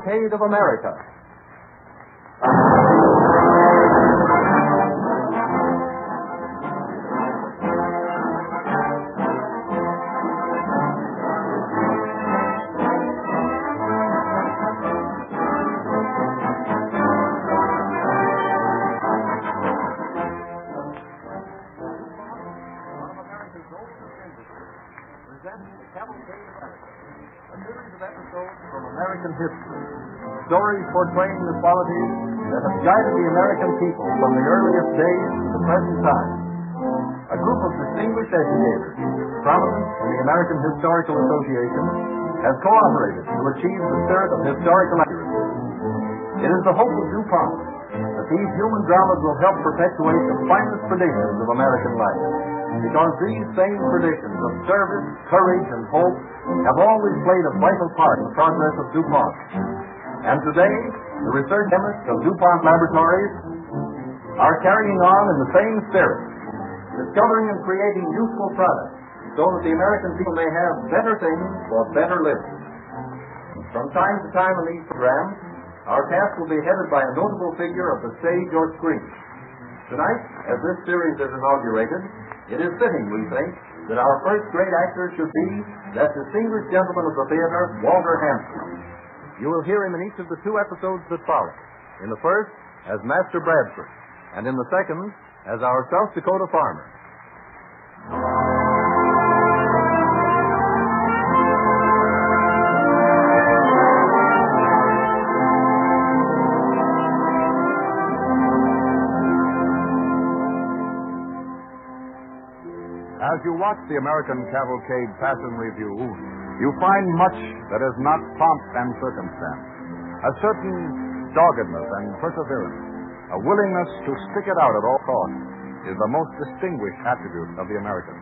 Cavalcade of America. The Cavalcade of America, a series of episodes from American history, stories portraying the qualities that have guided the American people from the earliest days to the present time. A group of distinguished educators, prominent in the American Historical Association, has cooperated to achieve the spirit of historical accuracy. It is the hope of DuPont that these human dramas will help perpetuate the finest traditions of American life, because these same traditions of service, courage, and hope have always played a vital part in the progress of DuPont. And today, the research chemists of DuPont Laboratories are carrying on in the same spirit, discovering and creating useful products so that the American people may have better things for better living. From time to time in these programs, our cast will be headed by a notable figure of the stage or screen. Tonight, as this series is inaugurated, it is fitting, we think, that our first great actor should be that distinguished gentleman of the theater, Walter Hampton. You will hear him in each of the two episodes that follow. In the first, as Master Bradford, and in the second, as our South Dakota farmer. As you watch the American Cavalcade pass in review, you find much that is not pomp and circumstance. A certain doggedness and perseverance, a willingness to stick it out at all costs, is the most distinguished attribute of the American.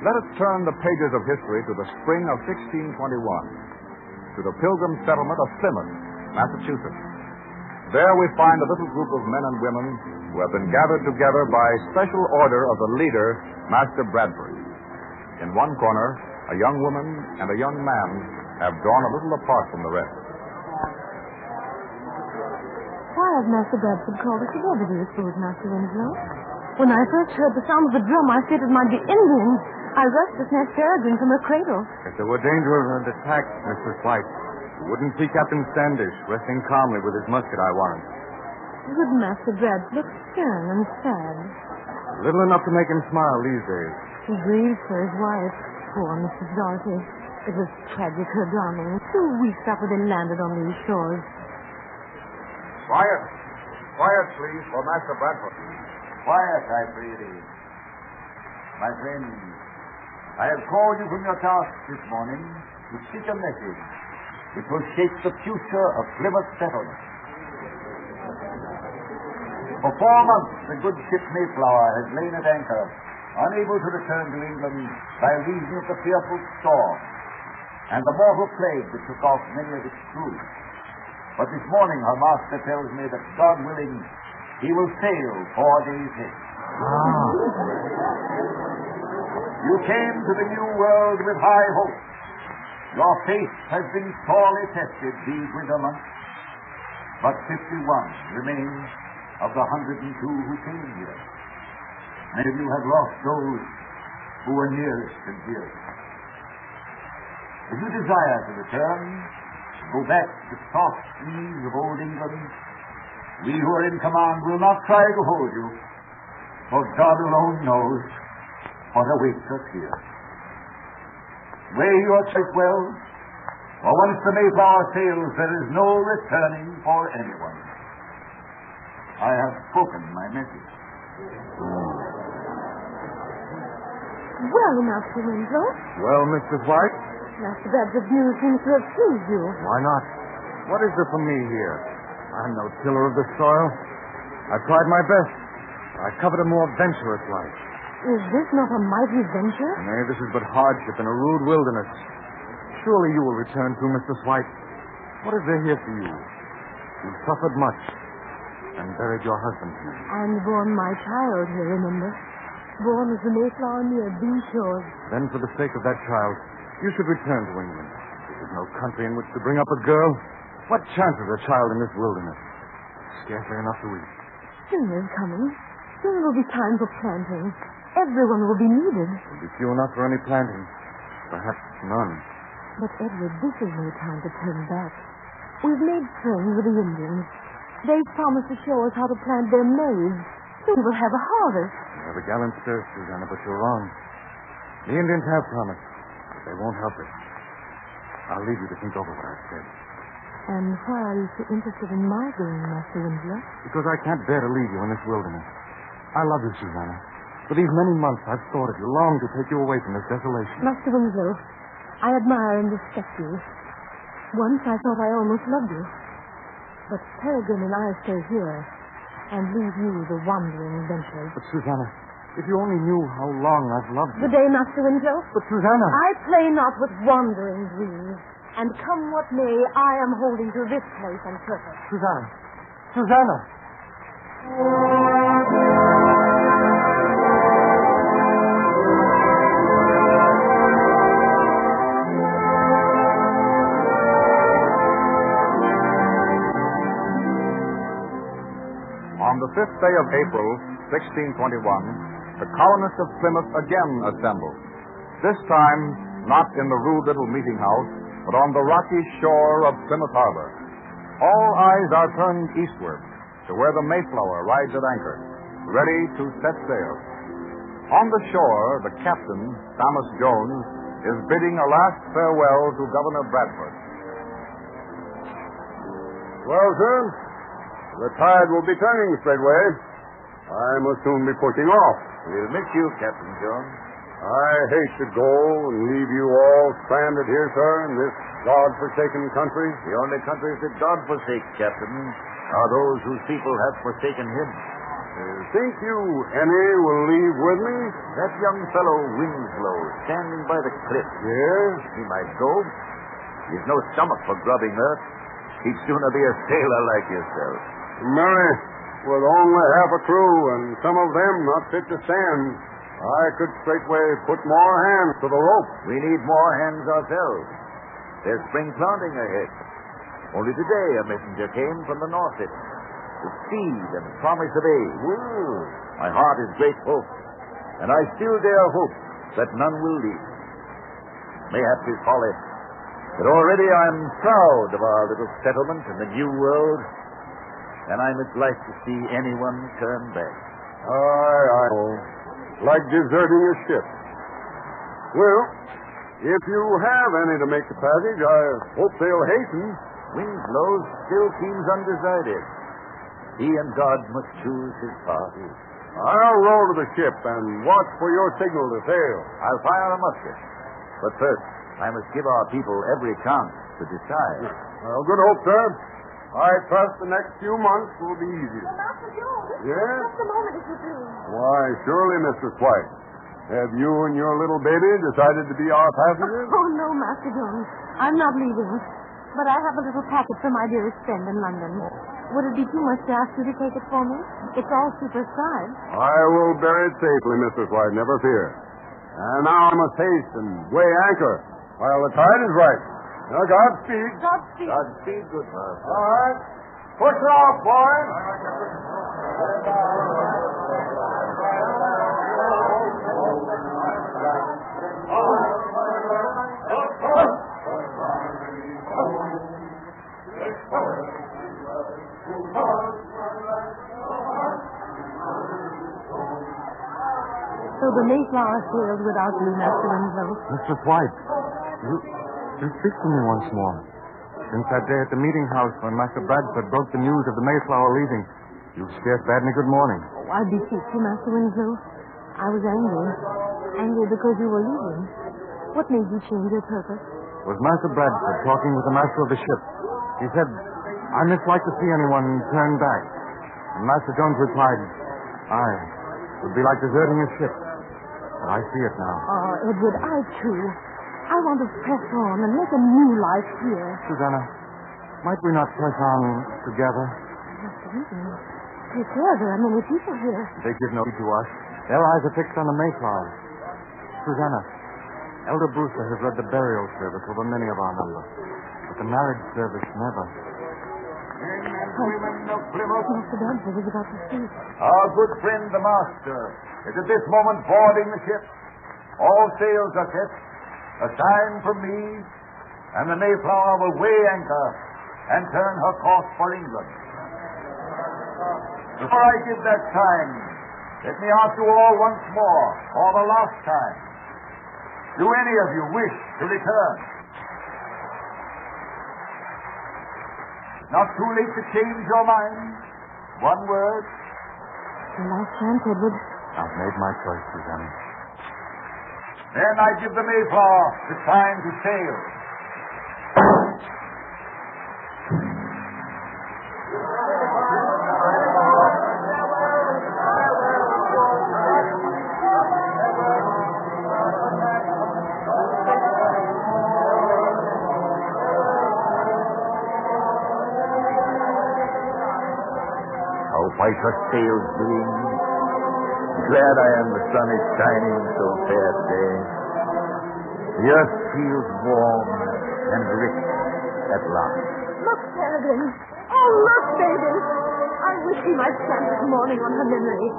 Let us turn the pages of history to the spring of 1621, to the Pilgrim settlement of Plymouth, Massachusetts. There we find a little group of men and women who have been gathered together by special order of the leader, Master Bradford. In one corner, a young woman and a young man have drawn a little apart from the rest. Why has Master Bradford called us together, do you suppose, Master Winslow? When I first heard the sound of the drum, I feared it might be Indians. I rushed to snatch Peregrine from her cradle. If there were danger of an attack, Mrs. White, you wouldn't see Captain Standish resting calmly with his musket, I warrant. Good Master Bradford looks stern and sad. Little enough to make him smile these days. He grieves for his wife, poor Mrs. Dorothy. It was tragic, her drowning. 2 weeks after they landed on these shores. Quiet. Quiet, please, for Master Bradford. Quiet, I pray thee. My friends, I have called you from your task this morning to seek a message which will shape the future of Plymouth settlement. For 4 months, the good ship Mayflower has lain at anchor, unable to return to England by reason of the fearful storm and the mortal plague that took off many of its crew. But this morning her master tells me that, God willing, he will sail 4 days hence. You came to the New World with high hopes. Your faith has been sorely tested these winter months, but 51 remain of the 102 who came here. Many of you have lost those who were nearest and dearest. If you desire to return, go back to the soft seas of old England, we who are in command will not try to hold you, for God alone knows what awaits us here. Weigh your choice well, for once the Mayflower sails, there is no returning for anyone. I have spoken my message. Well, Master Winslow. Well, Mrs. White? Master Bradford's news seems to have pleased you. Why not? What is there for me here? I'm no tiller of the soil. I've tried my best. I covered a more adventurous life. Is this not a mighty venture? Nay, this is but hardship in a rude wilderness. Surely you will return to Mrs. White. What is there here for you? You've suffered much and buried your husband here. And born my child here, remember? Born as the Mayflower near these shores. Then for the sake of that child, you should return to England. This is no country in which to bring up a girl. What chance has a child in this wilderness? Scarcely enough to eat. Soon is coming. Soon will be time for planting. Everyone will be needed. There'll be few enough for any planting. Perhaps none. But, Edward, this is no time to turn back. We've made friends with the Indians. They've promised to show us how to plant their maize. Soon we'll have a harvest. You have a gallant spirit, Susanna, but you're wrong. The Indians have promised, but they won't help us. I'll leave you to think over what I've said. And why are you so interested in my going, Master Winslow? Because I can't bear to leave you in this wilderness. I love you, Susanna. For these many months, I've thought of you, longed to take you away from this desolation. Master Winslow, I admire and respect you. Once I thought I almost loved you. But Peregrine and I stay here and leave you the wandering adventurers. But, Susanna, if you only knew how long I've loved you. Good day, Master Winslow. But, Susanna. I play not with wandering dreams. And come what may, I am holding to this place and purpose. Susanna. Susanna. On the 5th day of April, 1621, the colonists of Plymouth again assembled. This time, not in the rude little meeting house, but on the rocky shore of Plymouth Harbor. All eyes are turned eastward to where the Mayflower rides at anchor, ready to set sail. On the shore, the captain, Thomas Jones, is bidding a last farewell to Governor Bradford. Well, sir, the tide will be turning straightway. I must soon be pushing off. We'll miss you, Captain Jones. I hate to go and leave you all stranded here, sir, in this God-forsaken country. The only countries that God forsakes, Captain, are those whose people have forsaken him. Think you any will leave with me? That young fellow, Winslow, standing by the cliff. Yes? He might go. He's no stomach for grubbing earth. He'd sooner be a sailor like yourself. Mary, with only half a crew and some of them not fit to stand, I could straightway put more hands to the rope. We need more hands ourselves. There's spring planting ahead. Only today a messenger came from the north with seed and promise of aid. My heart is grateful, and I still dare hope that none will leave. Mayhap 'tis folly, but already I'm proud of our little settlement in the New World, and I must like to see anyone turn back. I know. Like deserting a ship. Well, if you have any to make the passage, I hope they'll hasten. Winslow still seems undecided. He and God must choose his part. I'll row to the ship and watch for your signal to sail. I'll fire a musket. But first, I must give our people every chance to decide. Well, good hope, sir. I trust the next few months will be easy. Master Jones? Yes? Just a moment, if you please. Why, surely, Mrs. White. Have you and your little baby decided to be our passengers? Oh, no, Master Jones. I'm not leaving. But I have a little packet for my dearest friend in London. Would it be too much to ask you to take it for me? It's all superscribed. I will bear it safely, Mrs. White, never fear. And now I must haste and weigh anchor while the tide is right. Now, Godspeed. Godspeed. Godspeed, good master. All right. Push off, boys. So the Mayflower sailed without you, Master Winslow. Mr. White, you speak to me once more. Since that day at the meeting house when Master Bradford broke the news of the Mayflower leaving, you've scarce bade me good morning. Oh, I beseech you, Master Winslow. I was angry. Angry because you were leaving. What made you change your purpose? It was Master Bradford talking with the master of the ship. He said, I mislike to see anyone turn back. And Master Jones replied, aye, it would be like deserting a ship. But I see it now. Oh, Edward, I too. I want to press on and make a new life here. Susanna, might we not press on together? Master Winslow, take care, there are many people here. They give no heed to us. Their eyes are fixed on the Mayflower. Susanna, Elder Brewster has led the burial service over many of our number. But the marriage service never. women of Plymouth. Mr. Dudley was about to speak. Our good friend, the master, is at this moment boarding the ship. All sails are set. A sign from me, and the Mayflower will weigh anchor and turn her course for England. Before I give that sign, let me ask you all once more, for the last time, do any of you wish to return? Not too late to change your mind? One word? The last chance, Edward. I've made my choice, Susanna. Then I give the Mayflower the sign to sail. How white her sails gleam. Glad I am the sun is shining so fair today. The earth feels warm and rich at last. Look, Peregrine. Oh, look, baby. I wish we might stand this morning on her memory.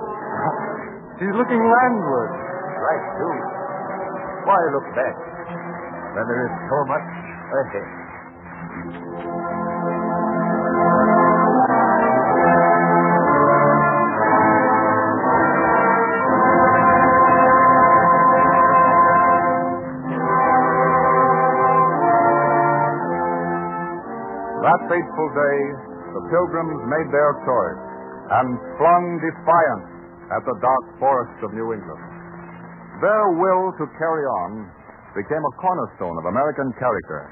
She's looking landward. Right, too. Why look back when there is so much ahead? That fateful day, the Pilgrims made their choice and flung defiance at the dark forests of New England. Their will to carry on became a cornerstone of American character,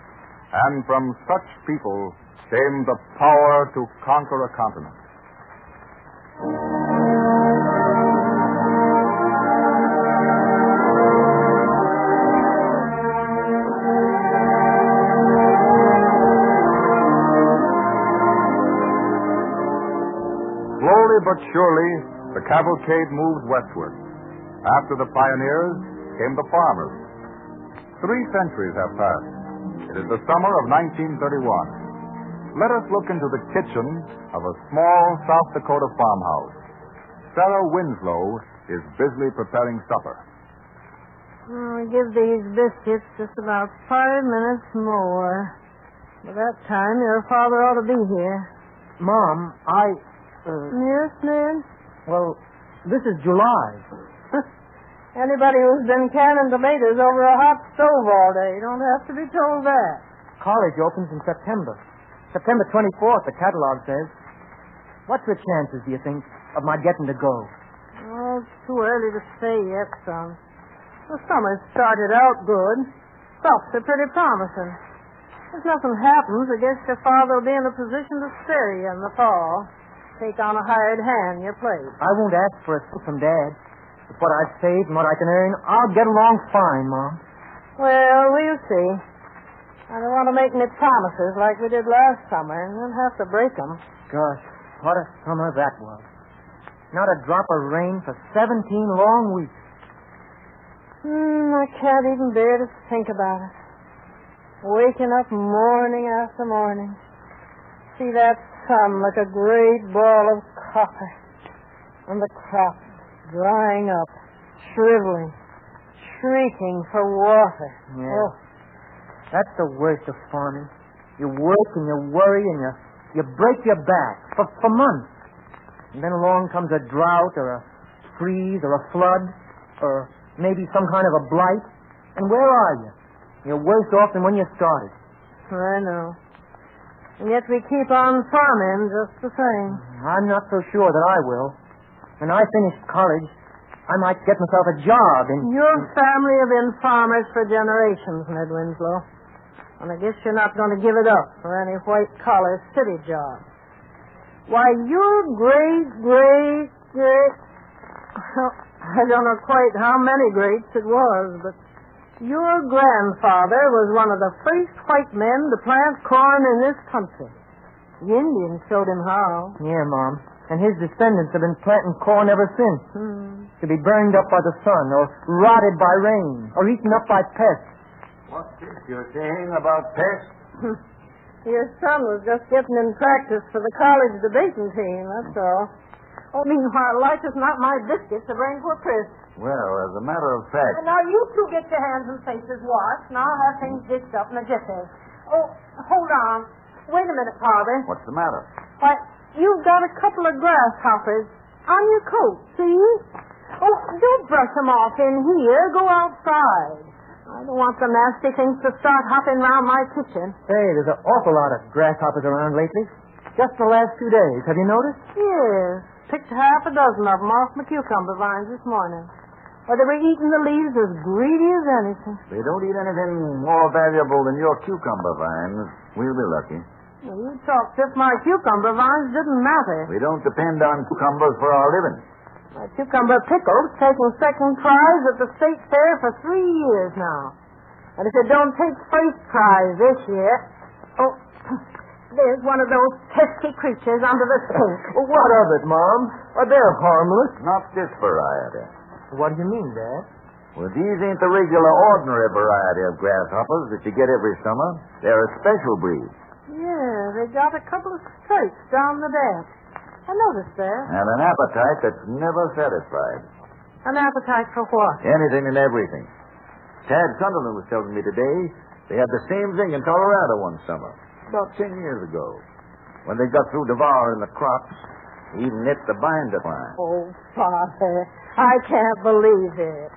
and from such people came the power to conquer a continent. Slowly but surely, the cavalcade moved westward. After the pioneers came the farmers. 3 centuries have passed. It is the summer of 1931. Let us look into the kitchen of a small South Dakota farmhouse. Sarah Winslow is busily preparing supper. Give these biscuits just about 5 minutes more. By that time, your father ought to be here. Mom, Yes, man? well, this is July. Anybody who's been canning tomatoes over a hot stove all day don't have to be told that. College opens in September. September 24th, the catalog says. What's the chances, do you think, of my getting to go? Oh, it's too early to say yet, son. The summer's started out good. Crops are pretty promising. If nothing happens, I guess your father will be in a position to spare you in the fall. Take on a hired hand in your place. I won't ask for a suit from Dad. With what I've saved and what I can earn, I'll get along fine, Mom. Well, we'll see. I don't want to make any promises like we did last summer and then have to break them. Gosh, what a summer that was. Not a drop of rain for 17 long weeks. I can't even bear to think about it. Waking up morning after morning. See that sun like a great ball of copper. And the crops drying up, shriveling, shrieking for water. Yeah. Oh. That's the worst of farming. You work and you worry and you break your back for months. And then along comes a drought or a freeze or a flood or maybe some kind of a blight. And where are you? You're worse off than when you started. I know. And yet we keep on farming just the same. I'm not so sure that I will. When I finish college, I might get myself a job in... Your family have been farmers for generations, Ned Winslow. And I guess you're not going to give it up for any white-collar city job. Why, your great... I don't know quite how many greats it was, but your grandfather was one of the first white men to plant corn in this country. The Indians showed him how. Yeah, Mom. And his descendants have been planting corn ever since. To be burned up by the sun, or rotted by rain, or eaten up by pests. What's this you're saying about pests? Your son was just getting in practice for the college debating team, that's all. Oh, meanwhile, life is not my biscuits to bring for Chris. Well, as a matter of fact... Now, you two get your hands and faces washed, and I'll have things dished up in a jiffy. Oh, hold on. Wait a minute, Father. What's the matter? Why, you've got a couple of grasshoppers on your coat, see? Oh, don't brush them off in here. Go outside. I don't want the nasty things to start hopping around my kitchen. Hey, there's an awful lot of grasshoppers around lately. Just the last 2 days. Have you noticed? Yes. Picked half a dozen of them off my cucumber vines this morning. Well, they were eating the leaves as greedy as anything. They don't eat anything more valuable than your cucumber vines. We'll be lucky. Well, you talk as if my cucumber vines didn't matter. We don't depend on cucumbers for our living. My cucumber pickle's taken second prize at the state fair for 3 years now. And if it don't take first prize this year... Oh, there's one of those pesky creatures under the sink. Well, what of it, Mom? They're harmless. Not this variety. What do you mean, Dad? Well, these ain't the regular ordinary variety of grasshoppers that you get every summer. They're a special breed. Yeah, they got a couple of stripes down the desk. I noticed that. And an appetite that's never satisfied. An appetite for what? Anything and everything. Tad Sunderland was telling me today they had the same thing in Colorado one summer, about 10 years ago. When they got through devouring the crops, he even hit the binder line. Oh, Father, I can't believe it.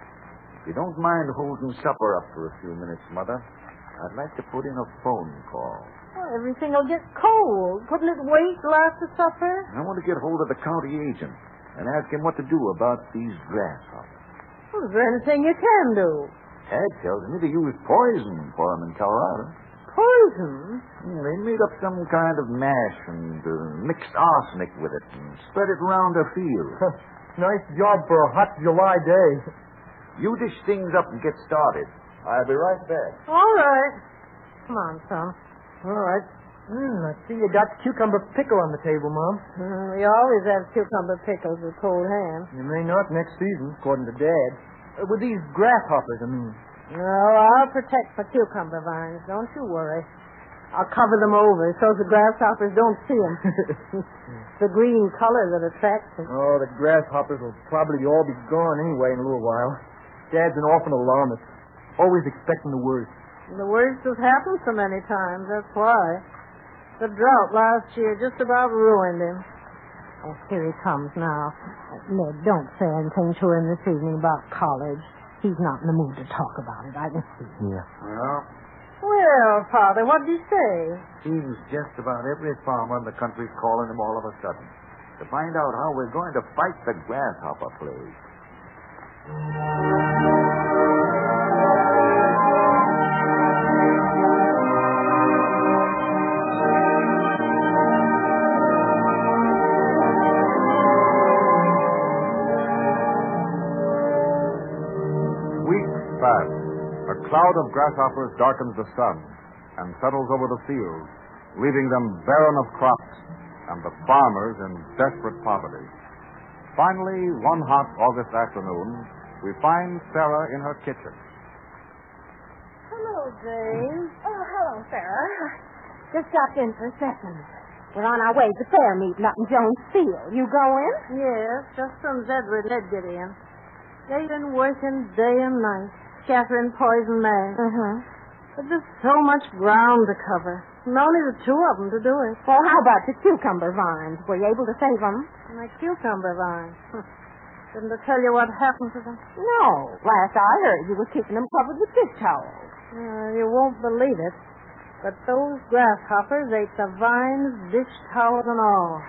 If you don't mind holding supper up for a few minutes, Mother, I'd like to put in a phone call. Well, everything will get cold. Couldn't it wait till after supper? I want to get hold of the county agent and ask him what to do about these grasshoppers. Well, is there anything you can do? Tad tells me they use poison for them in Colorado. Poison? They made up some kind of mash and mixed arsenic with it and spread it around their field. Nice job for a hot July day. You dish things up and get started. I'll be right back. All right. Come on, son. All right. I see you got cucumber pickle on the table, Mom. We always have cucumber pickles with cold ham. You may not next season, according to Dad. With these grasshoppers, I mean. No, I'll protect the cucumber vines. Don't you worry. I'll cover them over so the grasshoppers don't see them. The green color that attracts them. Oh, the grasshoppers will probably all be gone anyway in a little while. Dad's an awful alarmist. Always expecting the worst. The worst has happened so many times, that's why. The drought last year just about ruined him. Oh, here he comes now. Ned, don't say anything to him this evening about college. He's not in the mood to talk about it, I can see. Yeah. Well, Father, what did he say? Seems just about every farmer in the country's calling him all of a sudden to find out how we're going to fight the grasshopper plague. A cloud of grasshoppers darkens the sun and settles over the fields, leaving them barren of crops and the farmers in desperate poverty. Finally, one hot August afternoon, we find Sarah in her kitchen. Hello, Jane. Oh, hello, Sarah. Just stopped in for a second. We're on our way to fair meeting up in Jones Field. You going? Yes, just from Zedward Ned get in. They've been working day and night, scattering poison mass. But there's so much ground to cover. And only the two of them to do it. Well, how about the cucumber vines? Were you able to save them? My cucumber vines. Didn't I tell you what happened to them? No. Last I heard, you were keeping them covered with dish towels. You won't believe it, but those grasshoppers ate the vines, dish towels, and all.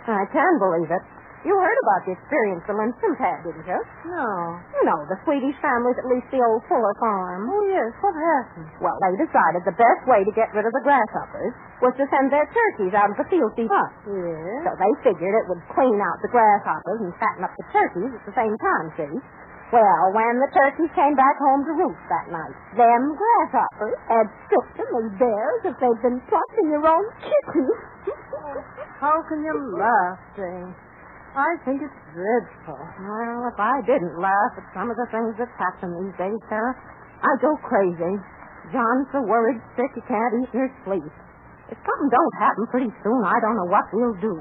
I can believe it. You heard about the experience the Lindstons had, didn't you? No. You know, the Swedish families at least the old Fuller farm. Oh, yes. What happened? Well, they decided the best way to get rid of the grasshoppers was to send their turkeys out of the field to hunt. Yes. So they figured it would clean out the grasshoppers and fatten up the turkeys at the same time, see? Well, when the turkeys came back home to roost that night, them grasshoppers had stood them as bare as if they'd been plucked in your own kitchen. How can you laugh, Jane? I think it's dreadful. Well, if I didn't laugh at some of the things that happen these days, Sarah, I'd go crazy. John's so worried sick he can't eat nor sleep. If something don't happen pretty soon, I don't know what we'll do.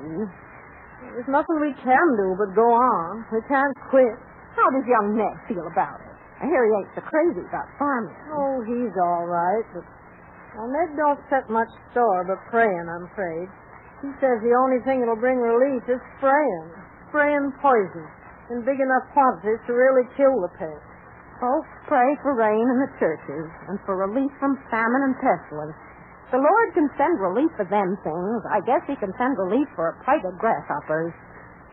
There's nothing we can do but go on. We can't quit. How does young Ned feel about it? I hear he ain't so crazy about farming. Oh, he's all right, but Ned don't set much store but praying, I'm afraid. He says the only thing that'll bring relief is spraying. Spraying poison in big enough quantities to really kill the pest. Folks pray for rain in the churches and for relief from famine and pestilence. The Lord can send relief for them things. I guess he can send relief for a plague of grasshoppers.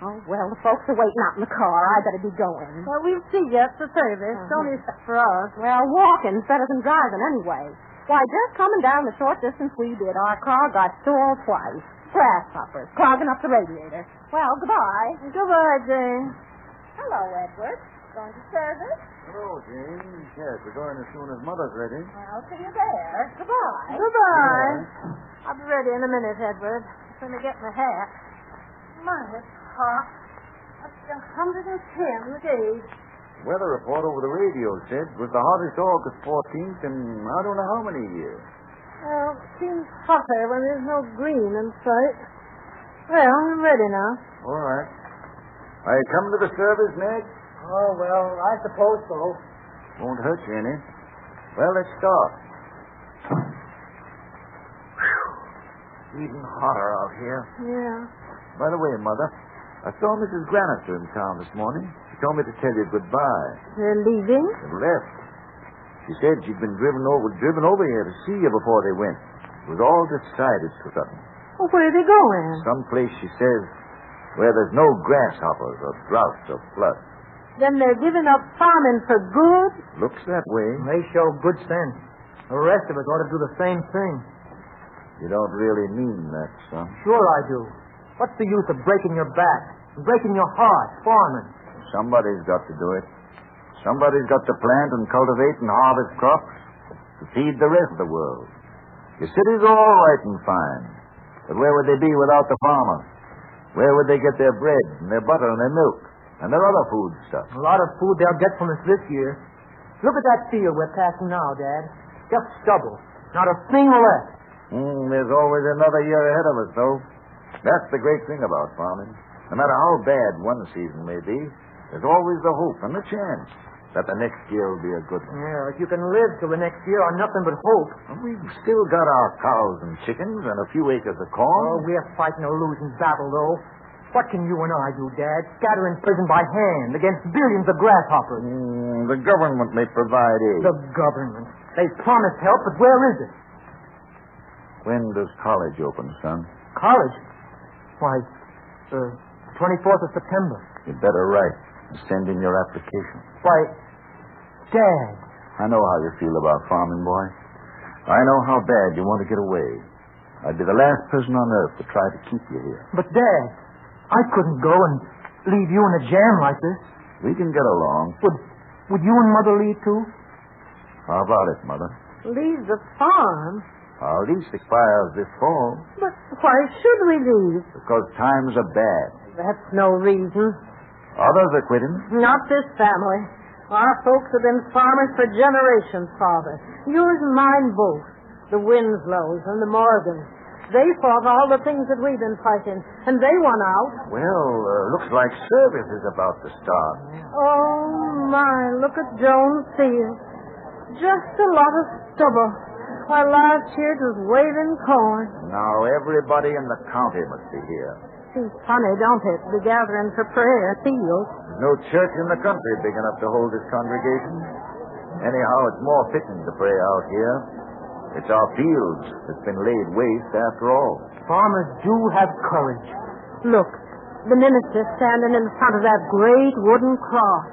Oh, well, the folks are waiting out in the car. I better be going. Well, we'll see you at the service. Only for us. Well, walking's better than driving anyway. Why, just coming down the short distance we did, our car got stalled twice. Grasshoppers clogging up the radiator. Well, goodbye. Goodbye, Jane. Hello, Edward. Going to service? Hello, Jane. Yes, we're going as soon as Mother's ready. I'll see you there. Goodbye. Goodbye. I'll be ready in a minute, Edward. I'm going to get my hat. My, it's hot. Up to 110 the gauge. Weather report over the radio said it was the hottest August 14th in I don't know how many years. Well, it seems hotter when there's no green in sight. Well, I'm ready now. All right. Are you coming to the service, Ned? Oh, well, I suppose so. Won't hurt you any. Well, let's start. Whew. Even hotter out here. Yeah. By the way, Mother, I saw Mrs. Granister in town this morning. She told me to tell you goodbye. They're leaving? They left. She said she'd been driven over here to see you before they went. It was all decided to something. Well, where are they going? Someplace, she says, where there's no grasshoppers or droughts or floods. Then they're giving up farming for good? Looks that way. They show good sense. The rest of us ought to do the same thing. You don't really mean that, son. Sure I do. What's the use of breaking your back, breaking your heart, farming? Somebody's got to do it. Somebody's got to plant and cultivate and harvest crops to feed the rest of the world. Your cities are all right and fine, but where would they be without the farmer? Where would they get their bread and their butter and their milk and their other food stuff? A lot of food they'll get from us this year. Look at that field we're passing now, Dad. Just stubble. Not a thing left. There's always another year ahead of us, though. That's the great thing about farming. No matter how bad one season may be, there's always the hope and the chance that the next year will be a good one. Yeah, if you can live till the next year on nothing but hope. We've still got our cows and chickens and a few acres of corn. Oh, we're fighting a losing battle, though. What can you and I do, Dad? Scatter in prison by hand against billions of grasshoppers. The government may provide aid. The government. They promised help, but where is it? When does college open, son? College? Why, 24th of September. You'd better write and send in your application. Why, Dad. I know how you feel about farming, boy. I know how bad you want to get away. I'd be the last person on earth to try to keep you here. But, Dad, I couldn't go and leave you in a jam like this. We can get along. Would you and Mother leave, too? How about it, Mother? Leave the farm? Our lease expires this fall. But why should we leave? Because times are bad. That's no reason. Others are quitting. Not this family. Our folks have been farmers for generations, Father. Yours and mine both. The Winslows and the Morgans. They fought all the things that we've been fighting, and they won out. Well, looks like service is about to start. Oh, my, look at Jones Field. Just a lot of stubble. While last year it was waving corn. Now everybody in the county must be here. Seems funny, don't it, to be gathering for prayer at Field? There's no church in the country big enough to hold this congregation. Anyhow, it's more fitting to pray out here. It's our fields that's been laid waste after all. Farmers do have courage. Look, the minister's standing in front of that great wooden cross.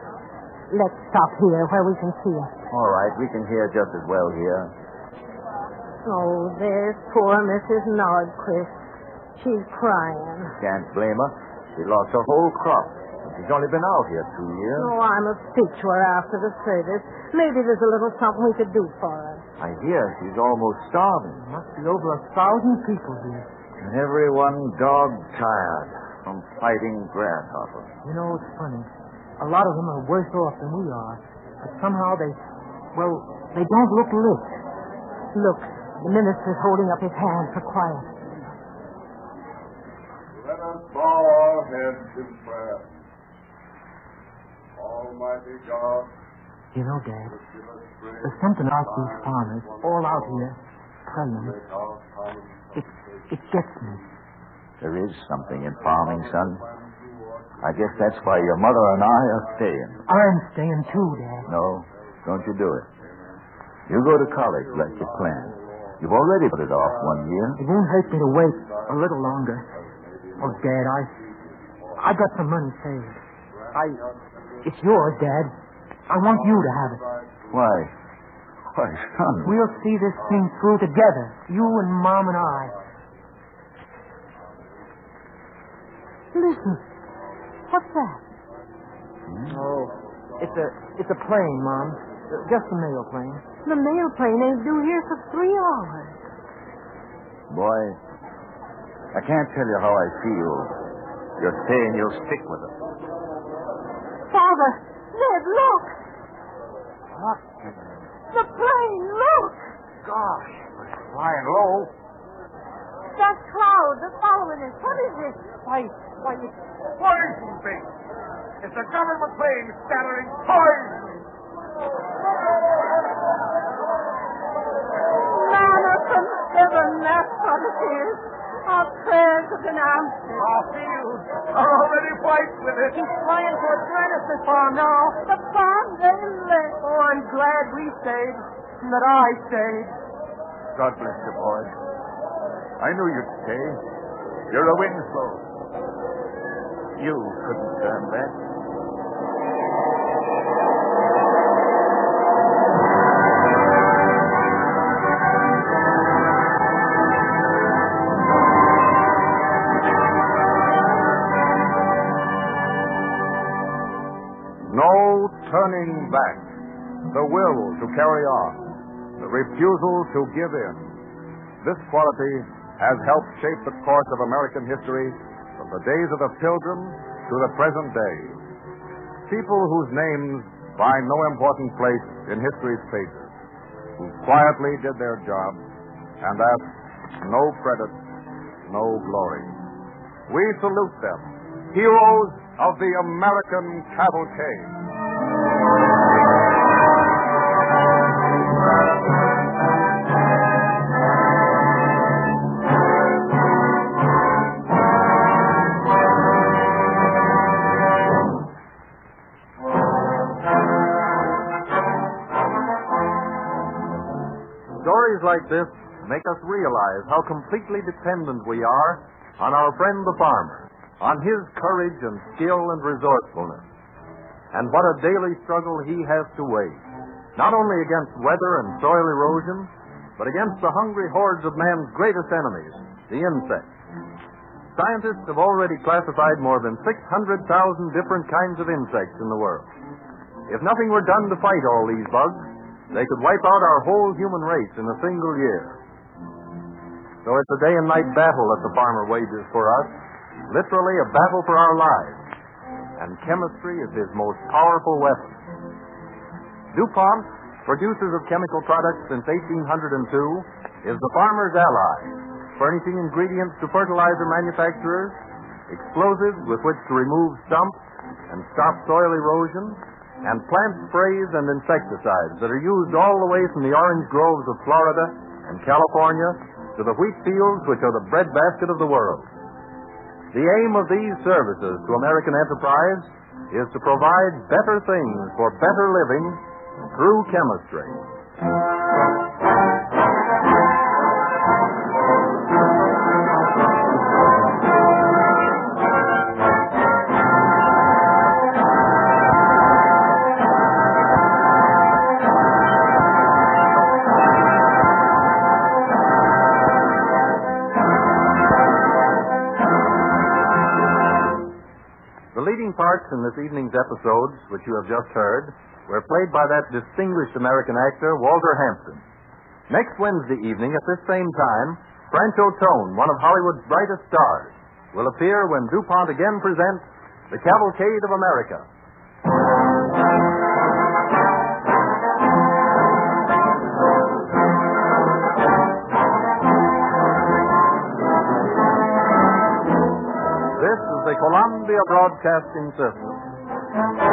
Let's stop here where we can see it. All right, we can hear just as well here. Oh, there's poor Mrs. Nordquist. She's crying. Can't blame her. She lost her whole crop. She's only been out here 2 years. Oh, I must speak to her after the service. Maybe there's a little something we could do for her. I hear she's almost starving. Must be over 1,000 people here. And everyone dog-tired from fighting grasshoppers. You know, it's funny. A lot of them are worse off than we are. But somehow they don't look rich. Look, The minister's holding up his hand for quiet. Let us bow our heads in prayer. Almighty God, You know, Dad, there's something about these farmers all out here praying. It gets me. There is something in farming, son. I guess that's why your mother and I are staying. I'm staying too, Dad. No, don't you do it. You go to college like you planned. You've already put it off 1 year. It won't hurt me to wait a little longer. Oh, Dad, I got some money saved. It's yours, Dad. I want you to have it. Why? Why, son? We'll see this thing through together, you and Mom and I. Listen. What's that? Oh, it's a plane, Mom. Just a mail plane. The mail plane ain't due here for 3 hours. Boy, I can't tell you how I feel. You're saying you'll stick with it. Father, Ned, look. What? The plane, look. Gosh, it's flying low. That cloud, they're following us. What is it? Why, it's poison thing. It's a government plane scattering poison. Manna from heaven, that's what it is. Our prayers have been answered. Our fields are already white with it. He's flying towards Grannis's farm now. The farm they lit. Oh, I'm glad we stayed and that I stayed. God bless you, boy. I knew you'd stay. You're a Winslow. You couldn't turn back. No turning back. The will to carry on. The refusal to give in. This quality has helped shape the course of American history from the days of the Pilgrims to the present day. People whose names find no important place in history's pages, who quietly did their job and asked no credit, no glory. We salute them, heroes of the American Cavalcade. Stories like this make us realize how completely dependent we are on our friend the farmer, on his courage and skill and resourcefulness, and what a daily struggle he has to wage, not only against weather and soil erosion, but against the hungry hordes of man's greatest enemies, the insects. Scientists have already classified more than 600,000 different kinds of insects in the world. If nothing were done to fight all these bugs, they could wipe out our whole human race in a single year. So it's a day and night battle that the farmer wages for us, literally a battle for our lives. And chemistry is his most powerful weapon. DuPont, producers of chemical products since 1802, is the farmer's ally, furnishing ingredients to fertilizer manufacturers, explosives with which to remove stumps and stop soil erosion, and plant sprays and insecticides that are used all the way from the orange groves of Florida and California to the wheat fields which are the breadbasket of the world. The aim of these services to American enterprise is to provide better things for better living through chemistry. The leading parts in this evening's episodes, which you have just heard, were played by that distinguished American actor, Walter Hampton. Next Wednesday evening at this same time, Francho Tone, one of Hollywood's brightest stars, will appear when DuPont again presents The Cavalcade of America. This is the Columbia Broadcasting System.